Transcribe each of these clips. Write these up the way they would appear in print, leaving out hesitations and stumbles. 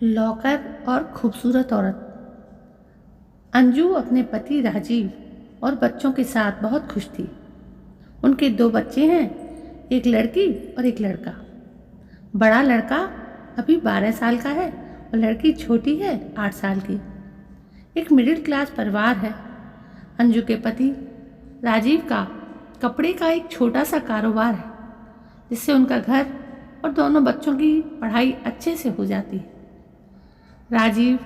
Locker और खूबसूरत औरत। अंजू अपने पति राजीव और बच्चों के साथ बहुत खुश थी। उनके 2 बच्चे हैं, एक लड़की और एक लड़का। बड़ा लड़का अभी 12 साल का है और लड़की छोटी है 8 साल की। एक मिडिल क्लास परिवार है। अंजू के पति राजीव का कपड़े का एक छोटा सा कारोबार है, जिससे उनका घर और दोनों बच्चों की पढ़ाई अच्छे से हो जाती है। राजीव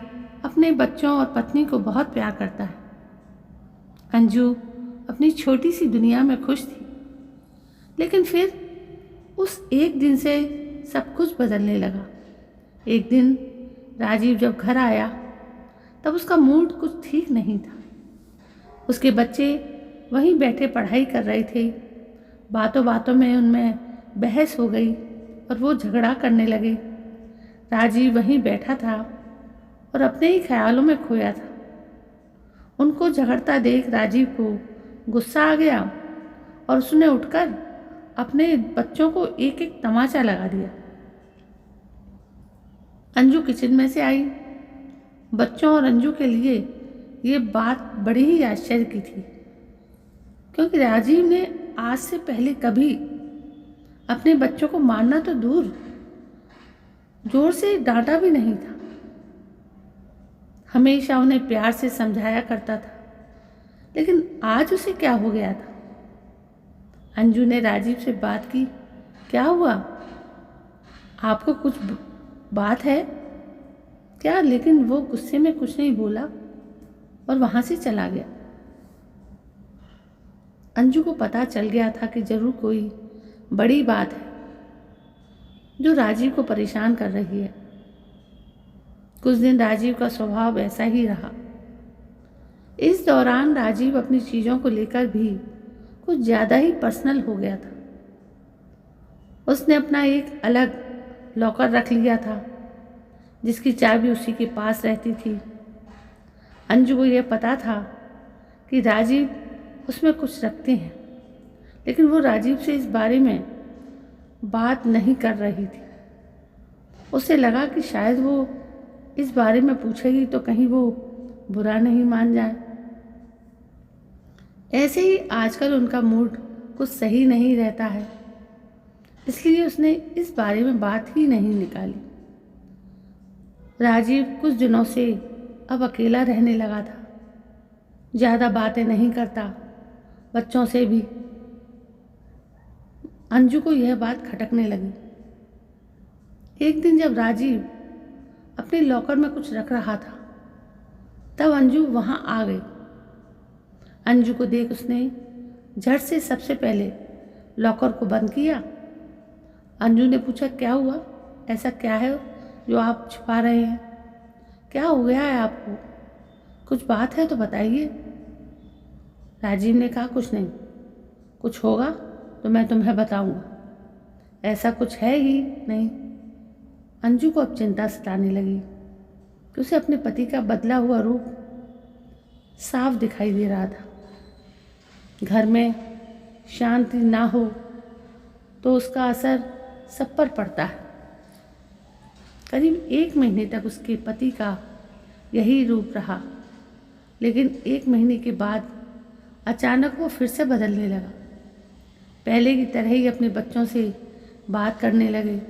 अपने बच्चों और पत्नी को बहुत प्यार करता है। अंजू अपनी छोटी सी दुनिया में खुश थी, लेकिन फिर उस एक दिन से सब कुछ बदलने लगा। एक दिन राजीव जब घर आया तब उसका मूड कुछ ठीक नहीं था। उसके बच्चे वहीं बैठे पढ़ाई कर रहे थे। बातों बातों में उनमें बहस हो गई और वो झगड़ा करने लगे। राजीव वहीं बैठा था और अपने ही ख्यालों में खोया था। उनको झगड़ता देख राजीव को गुस्सा आ गया और उसने उठकर अपने बच्चों को एक एक तमाचा लगा दिया। अंजू किचन में से आई। बच्चों और अंजू के लिए ये बात बड़ी ही आश्चर्य की थी, क्योंकि राजीव ने आज से पहले कभी अपने बच्चों को मारना तो दूर, जोर से डांटा भी नहीं था। हमेशा उन्हें प्यार से समझाया करता था, लेकिन आज उसे क्या हो गया था? अंजू ने राजीव से बात की, क्या हुआ? आपको कुछ बात है क्या? लेकिन वो गुस्से में कुछ नहीं बोला और वहां से चला गया। अंजू को पता चल गया था कि जरूर कोई बड़ी बात है जो राजीव को परेशान कर रही है। कुछ दिन राजीव का स्वभाव ऐसा ही रहा। इस दौरान राजीव अपनी चीज़ों को लेकर भी कुछ ज़्यादा ही पर्सनल हो गया था। उसने अपना एक अलग लॉकर रख लिया था, जिसकी चाबी उसी के पास रहती थी। अंजू को यह पता था कि राजीव उसमें कुछ रखते हैं, लेकिन वो राजीव से इस बारे में बात नहीं कर रही थी। उसे लगा कि शायद वो इस बारे में पूछेगी तो कहीं वो बुरा नहीं मान जाए। ऐसे ही आजकल उनका मूड कुछ सही नहीं रहता है, इसलिए उसने इस बारे में बात ही नहीं निकाली। राजीव कुछ दिनों से अब अकेला रहने लगा था। ज़्यादा बातें नहीं करता, बच्चों से भी। अंजू को यह बात खटकने लगी। एक दिन जब राजीव अपने लॉकर में कुछ रख रहा था, तब अंजू वहां आ गई। अंजू को देख उसने झट से सबसे पहले लॉकर को बंद किया। अंजू ने पूछा, क्या हुआ? ऐसा क्या है जो आप छुपा रहे हैं? क्या हो गया है आपको? कुछ बात है तो बताइए। राजीव ने कहा, कुछ नहीं, कुछ होगा तो मैं तुम्हें बताऊंगा। ऐसा कुछ है ही नहीं। अंजू को अब चिंता सताने लगी कि उसे अपने पति का बदला हुआ रूप साफ दिखाई दे रहा था। घर में शांति ना हो तो उसका असर सब पर पड़ता है। करीब 1 महीने तक उसके पति का यही रूप रहा, लेकिन 1 महीने के बाद अचानक वो फिर से बदलने लगा। पहले की तरह ही अपने बच्चों से बात करने लगे।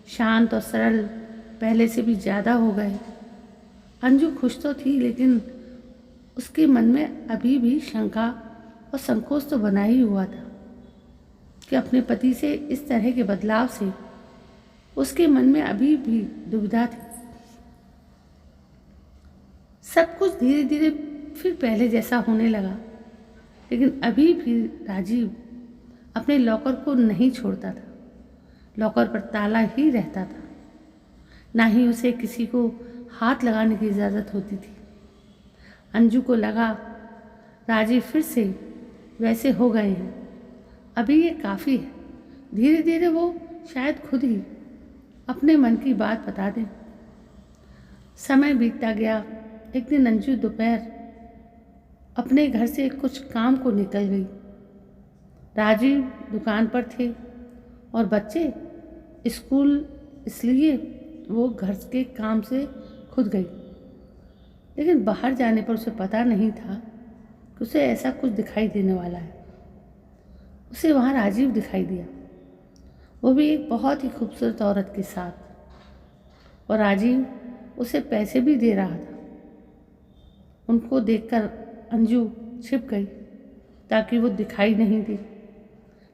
शांत और सरल पहले से भी ज़्यादा हो गए। अंजू खुश तो थी, लेकिन उसके मन में अभी भी शंका और संकोच तो बना ही हुआ था कि अपने पति से इस तरह के बदलाव से उसके मन में अभी भी दुविधा थी। सब कुछ धीरे धीरे फिर पहले जैसा होने लगा, लेकिन अभी भी राजीव अपने लॉकर को नहीं छोड़ता था। लॉकर पर ताला ही रहता था, ना ही उसे किसी को हाथ लगाने की इजाज़त होती थी। अंजू को लगा राजीव फिर से वैसे हो गए हैं, अभी ये काफ़ी है। धीरे धीरे वो शायद खुद ही अपने मन की बात बता दें। समय बीतता गया। एक दिन अंजू दोपहर अपने घर से कुछ काम को निकल गई। राजीव दुकान पर थे और बच्चे स्कूल, इसलिए वो घर के काम से खुद गई, लेकिन बाहर जाने पर उसे पता नहीं था कि उसे ऐसा कुछ दिखाई देने वाला है। उसे वहाँ राजीव दिखाई दिया, वो भी एक बहुत ही खूबसूरत औरत के साथ, और राजीव उसे पैसे भी दे रहा था। उनको देखकर अंजू छिप गई ताकि वो दिखाई नहीं दी,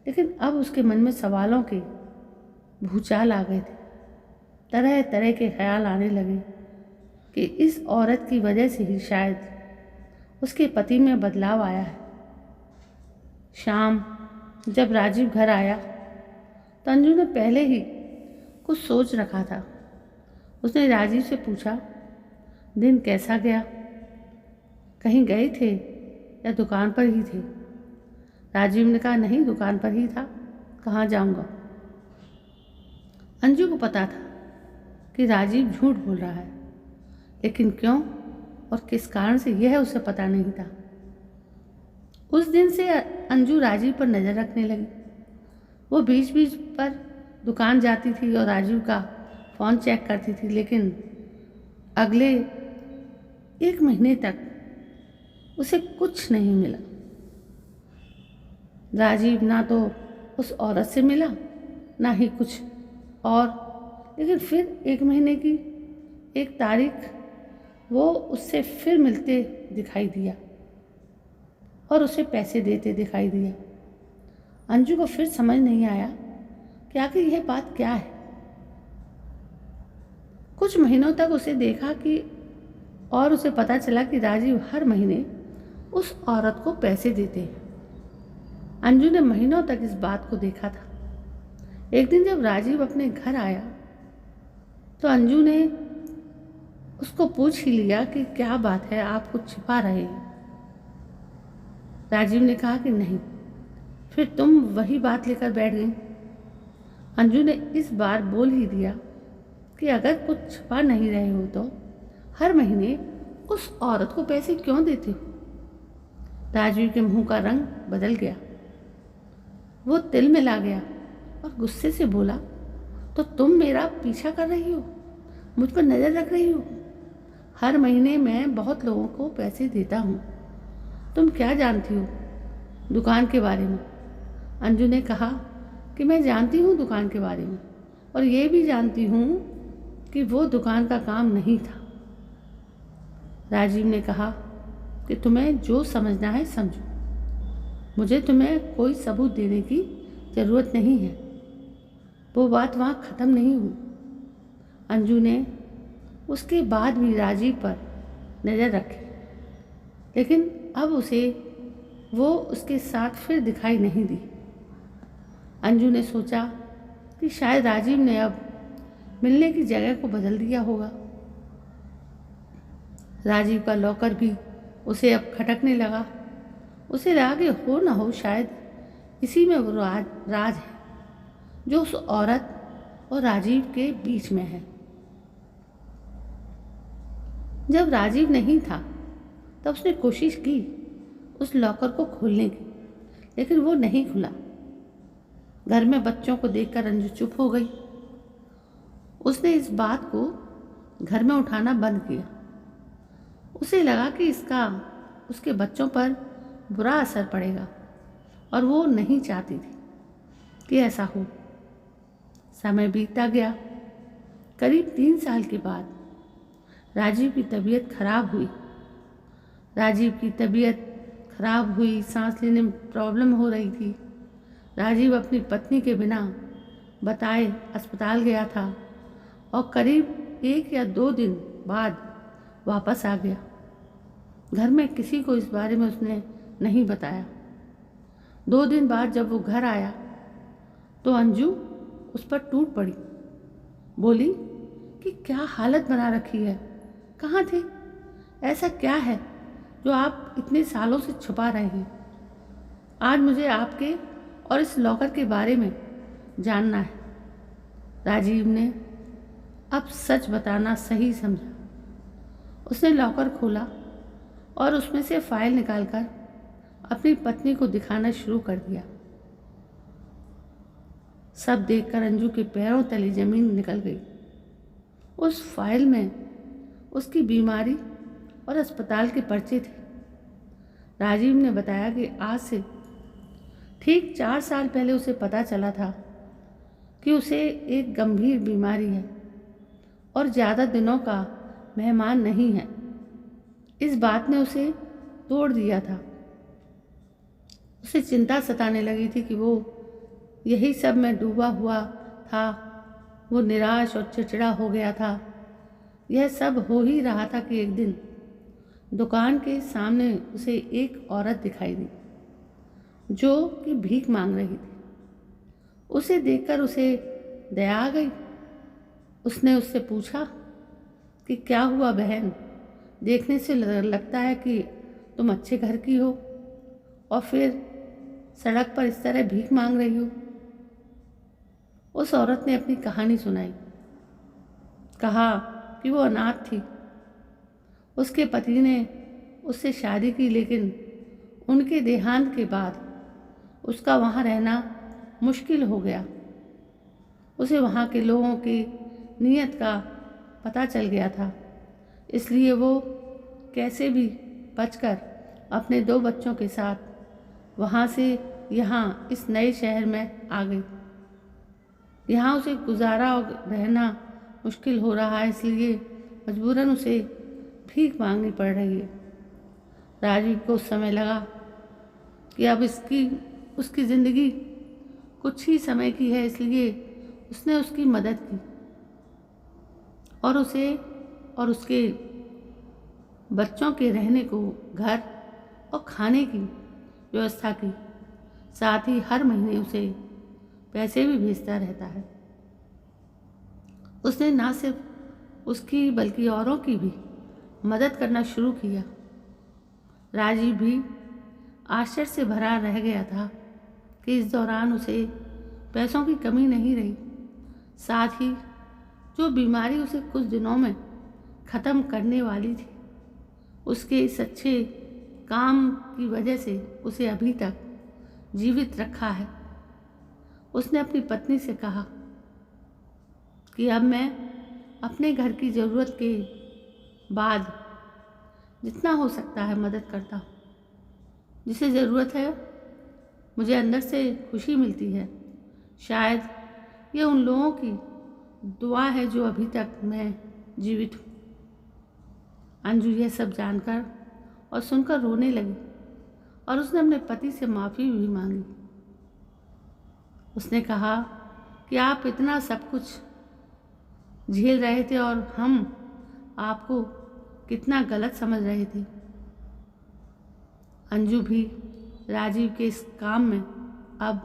लेकिन अब उसके मन में सवालों के भूचाल आ गए थे। तरह तरह के ख्याल आने लगे कि इस औरत की वजह से ही शायद उसके पति में बदलाव आया है। शाम जब राजीव घर आया तो अंजू ने पहले ही कुछ सोच रखा था। उसने राजीव से पूछा, दिन कैसा गया? कहीं गए थे या दुकान पर ही थे? राजीव ने कहा, नहीं, दुकान पर ही था, कहाँ जाऊँगा। अंजू को पता था कि राजीव झूठ बोल रहा है, लेकिन क्यों और किस कारण से यह उसे पता नहीं था। उस दिन से अंजू राजीव पर नज़र रखने लगी। वो बीच बीच पर दुकान जाती थी और राजीव का फ़ोन चेक करती थी, लेकिन अगले 1 महीने तक उसे कुछ नहीं मिला। राजीव ना तो उस औरत से मिला, ना ही कुछ और। लेकिन फिर 1 महीने की एक तारीख वो उससे फिर मिलते दिखाई दिया और उसे पैसे देते दिखाई दिया। अंजू को फिर समझ नहीं आया कि आखिर यह बात क्या है। कुछ महीनों तक उसे देखा कि और उसे पता चला कि राजीव हर महीने उस औरत को पैसे देते हैं। अंजू ने महीनों तक इस बात को देखा था। एक दिन जब राजीव अपने घर आया तो अंजू ने उसको पूछ ही लिया कि क्या बात है, आप कुछ छिपा रहे हैं। राजीव ने कहा कि नहीं। फिर तुम वही बात लेकर बैठ गई। अंजू ने इस बार बोल ही दिया कि अगर कुछ छिपा नहीं रहे हो तो हर महीने उस औरत को पैसे क्यों देते हो। राजीव के मुंह का रंग बदल गया, वो तिल में ला गया और गुस्से से बोला, तो तुम मेरा पीछा कर रही हो, मुझ पर नज़र रख रही हो। हर महीने मैं बहुत लोगों को पैसे देता हूँ, तुम क्या जानती हो दुकान के बारे में। अंजू ने कहा कि मैं जानती हूँ दुकान के बारे में, और ये भी जानती हूँ कि वो दुकान का काम नहीं था। राजीव ने कहा कि तुम्हें जो समझना है समझो, मुझे तुम्हें कोई सबूत देने की ज़रूरत नहीं है। वो बात वहाँ ख़त्म नहीं हुई। अंजू ने उसके बाद भी राजीव पर नज़र रखी, लेकिन अब उसे वो उसके साथ फिर दिखाई नहीं दी। अंजू ने सोचा कि शायद राजीव ने अब मिलने की जगह को बदल दिया होगा। राजीव का लॉकर भी उसे अब खटकने लगा। उसे लगा कि हो ना हो शायद इसी में वो राज है जो उस औरत और राजीव के बीच में है। जब राजीव नहीं था तब उसने कोशिश की उस लॉकर को खोलने की, लेकिन वो नहीं खुला। घर में बच्चों को देखकर अंजू चुप हो गई। उसने इस बात को घर में उठाना बंद किया। उसे लगा कि इसका उसके बच्चों पर बुरा असर पड़ेगा और वो नहीं चाहती थी कि ऐसा हो। समय बीतता गया। करीब 3 साल के बाद राजीव की तबीयत खराब हुई। सांस लेने में प्रॉब्लम हो रही थी। राजीव अपनी पत्नी के बिना बताए अस्पताल गया था और करीब 1 या 2 दिन बाद वापस आ गया। घर में किसी को इस बारे में उसने नहीं बताया। 2 दिन बाद जब वो घर आया तो अंजू उस पर टूट पड़ी। बोली कि क्या हालत बना रखी है, कहाँ थे? ऐसा क्या है जो आप इतने सालों से छुपा रहे हैं? आज मुझे आपके और इस लॉकर के बारे में जानना है। राजीव ने अब सच बताना सही समझा। उसने लॉकर खोला और उसमें से फाइल निकालकर अपनी पत्नी को दिखाना शुरू कर दिया। सब देखकर अंजू के पैरों तले जमीन निकल गई। उस फाइल में उसकी बीमारी और अस्पताल के पर्चे थे। राजीव ने बताया कि आज से ठीक 4 साल पहले उसे पता चला था कि उसे एक गंभीर बीमारी है और ज़्यादा दिनों का मेहमान नहीं है। इस बात ने उसे तोड़ दिया था। उसे चिंता सताने लगी थी कि वो यही सब में डूबा हुआ था। वो निराश और चिड़चिड़ा हो गया था। यह सब हो ही रहा था कि एक दिन दुकान के सामने उसे एक औरत दिखाई दी जो कि भीख मांग रही थी। उसे देखकर उसे दया आ गई। उसने उससे पूछा कि क्या हुआ बहन, देखने से लगता है कि तुम अच्छे घर की हो और फिर सड़क पर इस तरह भीख मांग रही हो। उस औरत ने अपनी कहानी सुनाई। कहा कि वो अनाथ थी। उसके पति ने उससे शादी की, लेकिन उनके देहांत के बाद उसका वहाँ रहना मुश्किल हो गया। उसे वहाँ के लोगों की नीयत का पता चल गया था, इसलिए वो कैसे भी बचकर अपने 2 बच्चों के साथ वहाँ से यहाँ इस नए शहर में आ गई। यहाँ उसे गुजारा और रहना मुश्किल हो रहा है, इसलिए मजबूरन उसे भीख मांगनी पड़ रही है। राजीव को उस समय लगा कि अब उसकी ज़िंदगी कुछ ही समय की है, इसलिए उसने उसकी मदद की और उसे और उसके बच्चों के रहने को घर और खाने की व्यवस्था की। साथ ही हर महीने उसे पैसे भी भेजता रहता है। उसने ना सिर्फ उसकी बल्कि औरों की भी मदद करना शुरू किया। राजीव भी आश्चर्य से भरा रह गया था कि इस दौरान उसे पैसों की कमी नहीं रही। साथ ही जो बीमारी उसे कुछ दिनों में ख़त्म करने वाली थी, उसके इस अच्छे काम की वजह से उसे अभी तक जीवित रखा है। उसने अपनी पत्नी से कहा कि अब मैं अपने घर की ज़रूरत के बाद जितना हो सकता है मदद करता हूँ। जिसे ज़रूरत है मुझे अंदर से खुशी मिलती है। शायद ये उन लोगों की दुआ है जो अभी तक मैं जीवित हूँ। अंजू यह सब जानकर और सुनकर रोने लगी और उसने अपने पति से माफ़ी भी मांगी। उसने कहा कि आप इतना सब कुछ झेल रहे थे और हम आपको कितना गलत समझ रहे थे। अंजू भी राजीव के इस काम में अब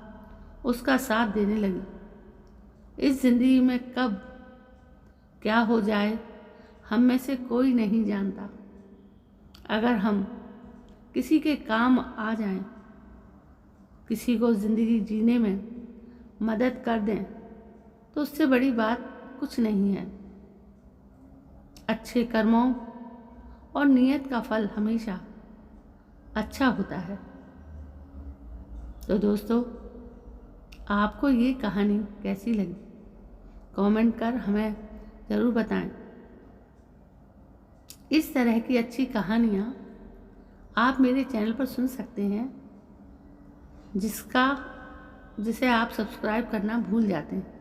उसका साथ देने लगी। इस ज़िंदगी में कब क्या हो जाए हम में से कोई नहीं जानता। अगर हम किसी के काम आ जाएं, किसी को ज़िंदगी जीने में मदद कर दें, तो उससे बड़ी बात कुछ नहीं है। अच्छे कर्मों और नियत का फल हमेशा अच्छा होता है। तो दोस्तों, आपको ये कहानी कैसी लगी कमेंट कर हमें ज़रूर बताएं। इस तरह की अच्छी कहानियाँ आप मेरे चैनल पर सुन सकते हैं, जिसे आप सब्सक्राइब करना भूल जाते हैं,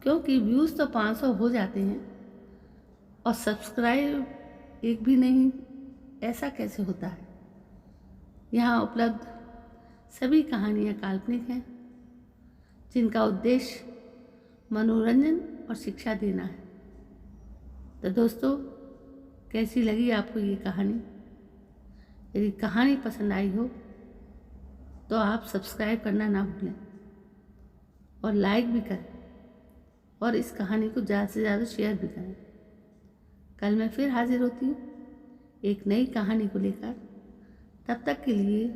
क्योंकि व्यूज़ तो 500 हो जाते हैं और सब्सक्राइब एक भी नहीं। ऐसा कैसे होता है? यहाँ उपलब्ध सभी कहानियाँ काल्पनिक हैं, जिनका उद्देश्य मनोरंजन और शिक्षा देना है। तो दोस्तों, कैसी लगी आपको ये कहानी? यदि कहानी पसंद आई हो तो आप सब्सक्राइब करना ना भूलें और लाइक भी करें और इस कहानी को ज़्यादा से ज़्यादा शेयर भी करें। कल मैं फिर हाजिर होती हूँ एक नई कहानी को लेकर। तब तक के लिए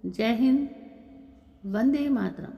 जय हिंद, वंदे मातरम।